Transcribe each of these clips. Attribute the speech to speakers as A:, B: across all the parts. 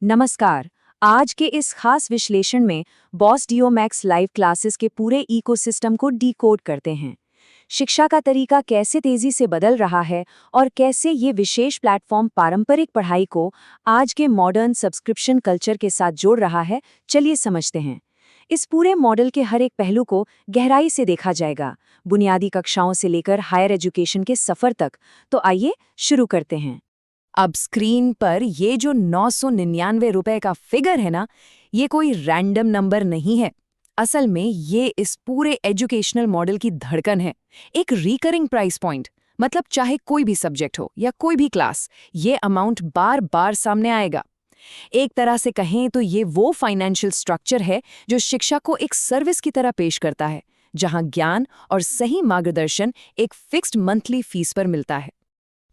A: नमस्कार। आज के इस खास विश्लेषण में boss D O max live classes के पूरे इकोसिस्टम को डिकोड करते हैं। शिक्षा का तरीका कैसे तेजी से बदल रहा है और कैसे ये विशेष प्लेटफॉर्म पारंपरिक पढ़ाई को आज के मॉडर्न सब्सक्रिप्शन कल्चर के साथ जोड़ रहा है, चलिए समझते हैं। इस पूरे मॉडल के हर एक पहलू को गहराई से देखा जाएगा, बुनियादी कक्षाओं से लेकर हायर एजुकेशन के सफर तक। तो आइए शुरू करते हैं। अब स्क्रीन पर ये जो 999 रुपए का फिगर है ना, ये कोई रैंडम नंबर नहीं है। असल में ये इस पूरे एजुकेशनल मॉडल की धड़कन है, एक रिकरिंग प्राइस पॉइंट। मतलब चाहे कोई भी सब्जेक्ट हो या कोई भी क्लास, ये अमाउंट बार बार सामने आएगा। एक तरह से कहें तो ये वो फाइनेंशियल स्ट्रक्चर है जो शिक्षा को एक सर्विस की तरह पेश करता है, जहां ज्ञान और सही मार्गदर्शन एक फिक्स्ड मंथली फीस पर मिलता है।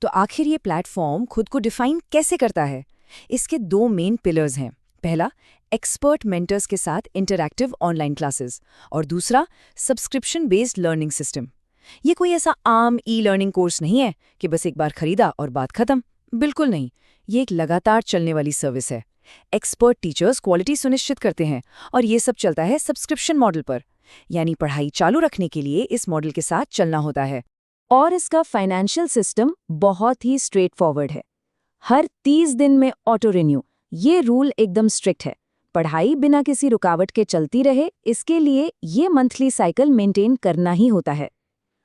A: तो आखिर ये प्लेटफॉर्म खुद को डिफाइन कैसे करता है? इसके दो मेन पिलर्स हैं। पहला, एक्सपर्ट मेंटर्स के साथ इंटरैक्टिव ऑनलाइन क्लासेस, और दूसरा, सब्सक्रिप्शन बेस्ड लर्निंग सिस्टम। ये कोई ऐसा आम ई लर्निंग कोर्स नहीं है कि बस एक बार खरीदा और बात खत्म। बिल्कुल नहीं, ये एक लगातार चलने वाली सर्विस है। एक्सपर्ट टीचर्स क्वालिटी सुनिश्चित करते हैं और ये सब चलता है सब्सक्रिप्शन मॉडल पर, यानी पढ़ाई चालू रखने के लिए इस मॉडल के साथ चलना होता है। और इसका फाइनेंशियल सिस्टम बहुत ही स्ट्रेट फॉरवर्ड है। हर 30 दिन में ऑटो रिन्यू, ये रूल एकदम स्ट्रिक्ट है। पढ़ाई बिना किसी रुकावट के चलती रहे, इसके लिए ये मंथली साइकिल मेंटेन करना ही होता है।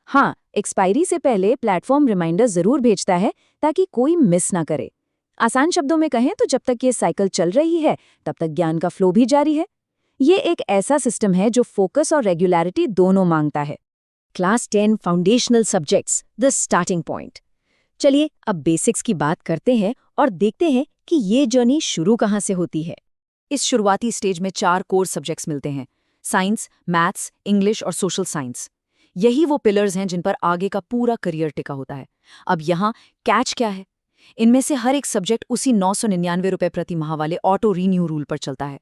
A: हाँ, एक्सपायरी से पहले प्लेटफॉर्म रिमाइंडर जरूर भेजता है ताकि कोई मिस ना करे। आसान शब्दों में कहें तो जब तक ये साइकिल चल रही है, तब तक ज्ञान का फ्लो भी जारी है। ये एक ऐसा सिस्टम है जो फोकस और रेगुलरिटी दोनों मांगता है। Class 10 foundational subjects, the starting point. चलिए अब बेसिक्स की बात करते हैं और देखते हैं कि ये जर्नी शुरू कहाँ से होती है। इस शुरुआती स्टेज में 4 कोर सब्जेक्ट्स मिलते हैं: साइंस, मैथ्स, इंग्लिश और सोशल साइंस। यही वो पिलर्स हैं जिन पर आगे का पूरा करियर टिका होता है। अब यहाँ कैच क्या है? इनमें से हर एक सब्जेक्ट उसी 999 रुपए प्रति माह वाले ऑटो रीन्यू रूल पर चलता है।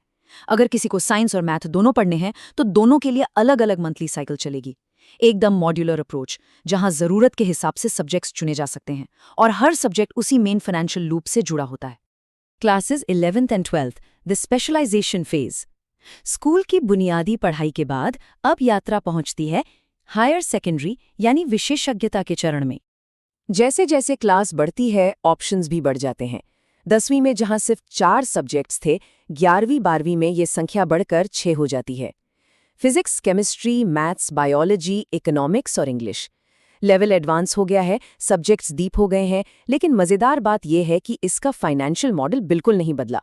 A: अगर किसी को साइंस और मैथ दोनों पढ़ने हैं तो दोनों के लिए अलग अलग मंथली साइकिल चलेगी। एकदम मॉड्यूलर अप्रोच, जहां जरूरत के हिसाब से सब्जेक्ट्स चुने जा सकते हैं और हर सब्जेक्ट उसी मेन फाइनेंशियल लूप से जुड़ा होता है। Classes 11th and 12th, the specialisation phase. School की बुनियादी पढ़ाई के बाद अब यात्रा पहुंचती है हायर सेकेंडरी यानी विशेषज्ञता के चरण में। जैसे जैसे क्लास बढ़ती है, ऑप्शंस भी बढ़ जाते हैं। 10वीं में जहां सिर्फ 4 सब्जेक्ट्स थे, 11वीं 12वीं में ये संख्या बढ़कर 6 हो जाती है। Physics, chemistry, maths, biology, economics और इंग्लिश। लेवल एडवांस हो गया है, सब्जेक्ट्स डीप हो गए हैं, लेकिन मज़ेदार बात यह है कि इसका फाइनेंशियल मॉडल बिल्कुल नहीं बदला।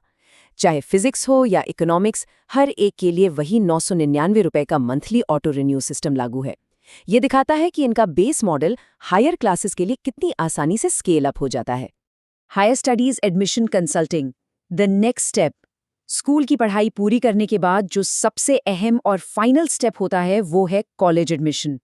A: चाहे फिजिक्स हो या इकोनॉमिक्स, हर एक के लिए वही 999 रुपए का मंथली ऑटो रिन्यू सिस्टम लागू है। ये दिखाता है कि इनका बेस मॉडल हायर क्लासेस के लिए कितनी आसानी से स्केल अप हो जाता है। Higher studies admission consulting, the next step. School की पढ़ाई पूरी करने के बाद जो सबसे अहम और फाइनल स्टेप होता है वो है कॉलेज एडमिशन।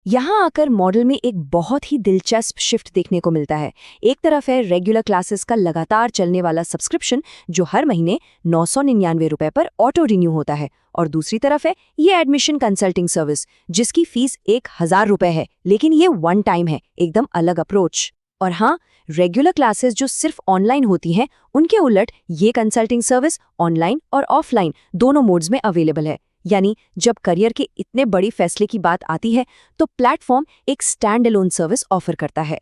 A: यहाँ आकर मॉडल में एक बहुत ही दिलचस्प शिफ्ट देखने को मिलता है। एक तरफ है रेगुलर क्लासेस का लगातार चलने वाला सब्सक्रिप्शन जो हर महीने 999 रुपए पर ऑटो रिन्यू होता है, और दूसरी तरफ है ये एडमिशन कंसल्टिंग सर्विस जिसकी फीस 1000 रुपए है, लेकिन ये वन टाइम है, एकदम अलग अप्रोच। और हाँ, रेगुलर क्लासेस जो सिर्फ ऑनलाइन होती हैं, उनके उलट ये कंसल्टिंग सर्विस ऑनलाइन और ऑफलाइन दोनों मोड्स में अवेलेबल है। यानी जब करियर के इतने बड़ी फैसले की बात आती है तो प्लेटफॉर्म एक स्टैंड अलोन सर्विस ऑफर करता है।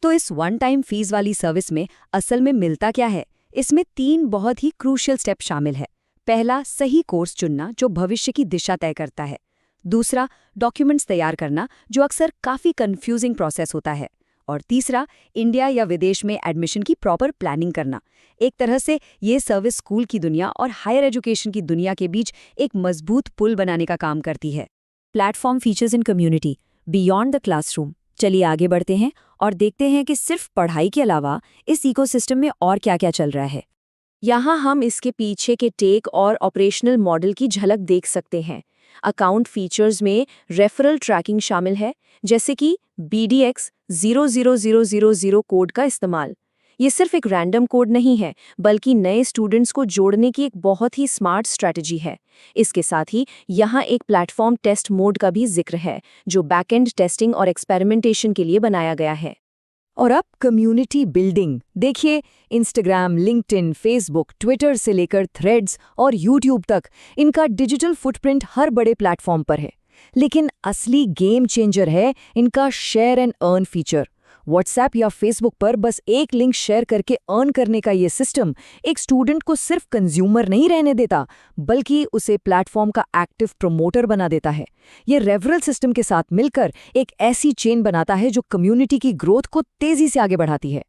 A: तो इस वन टाइम फीस वाली सर्विस में असल में मिलता क्या है? इसमें 3 बहुत ही क्रूशियल स्टेप शामिल है। पहला, सही कोर्स चुनना जो भविष्य की दिशा तय करता है। दूसरा, डॉक्यूमेंट्स तैयार करना जो अक्सर काफ़ी कंफ्यूजिंग प्रोसेस होता है। और तीसरा, इंडिया या विदेश में एडमिशन की प्रॉपर प्लानिंग करना। एक तरह से ये सर्विस स्कूल की दुनिया और हायर एजुकेशन की दुनिया के बीच एक मजबूत पुल बनाने का काम करती है। Platform features in community beyond the classroom. चलिए आगे बढ़ते हैं और देखते हैं कि सिर्फ पढ़ाई के अलावा इस इकोसिस्टम में और क्या क्या चल रहा है। यहाँ हम इसके पीछे के टेक और ऑपरेशनल मॉडल की झलक देख सकते हैं। अकाउंट फीचर्स में रेफरल ट्रैकिंग शामिल है, जैसे कि BDX 00000 कोड का इस्तेमाल। ये सिर्फ एक रैंडम कोड नहीं है, बल्कि नए स्टूडेंट्स को जोड़ने की एक बहुत ही स्मार्ट स्ट्रैटेजी है। इसके साथ ही यहाँ एक प्लेटफॉर्म टेस्ट मोड का भी जिक्र है, जो बैकएंड टेस्टिंग और एक्सपेरिमेंटेशन के लिए बनाया गया है। और अब कम्युनिटी बिल्डिंग देखिए, इंस्टाग्राम, लिंक्डइन, फेसबुक, ट्विटर से लेकर थ्रेड्स और यूट्यूब तक इनका डिजिटल फुटप्रिंट हर बड़े प्लेटफॉर्म पर है। लेकिन असली गेम चेंजर है इनका share and earn feature. WhatsApp या फेसबुक पर बस एक लिंक शेयर करके अर्न करने का ये सिस्टम एक स्टूडेंट को सिर्फ कंज्यूमर नहीं रहने देता, बल्कि उसे प्लेटफॉर्म का एक्टिव प्रमोटर बना देता है। ये रेफरल सिस्टम के साथ मिलकर एक ऐसी चेन बनाता है जो कम्युनिटी की ग्रोथ को तेजी से आगे बढ़ाती है।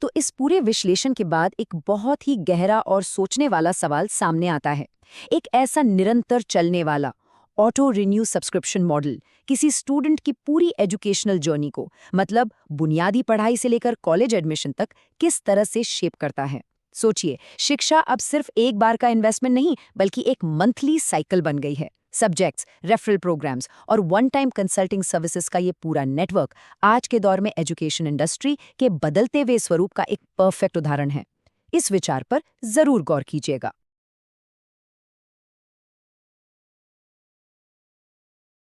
A: तो इस पूरे विश्लेषण के बाद एक बहुत ही गहरा और सोचने वाला सवाल सामने आता है। एक ऐसा निरंतर चलने वाला ऑटो रिन्यू सब्सक्रिप्शन मॉडल किसी स्टूडेंट की पूरी एजुकेशनल जर्नी को, मतलब बुनियादी पढ़ाई से लेकर कॉलेज एडमिशन तक, किस तरह से शेप करता है। सोचिए, शिक्षा अब सिर्फ एक बार का इन्वेस्टमेंट नहीं, बल्कि एक मंथली साइकिल बन गई है। सब्जेक्ट्स, रेफरल प्रोग्राम्स और वन टाइम कंसल्टिंग सर्विसेज का ये पूरा नेटवर्क आज के दौर में एजुकेशन इंडस्ट्री के बदलते हुए स्वरूप का एक परफेक्ट उदाहरण है। इस विचार पर जरूर गौर कीजिएगा।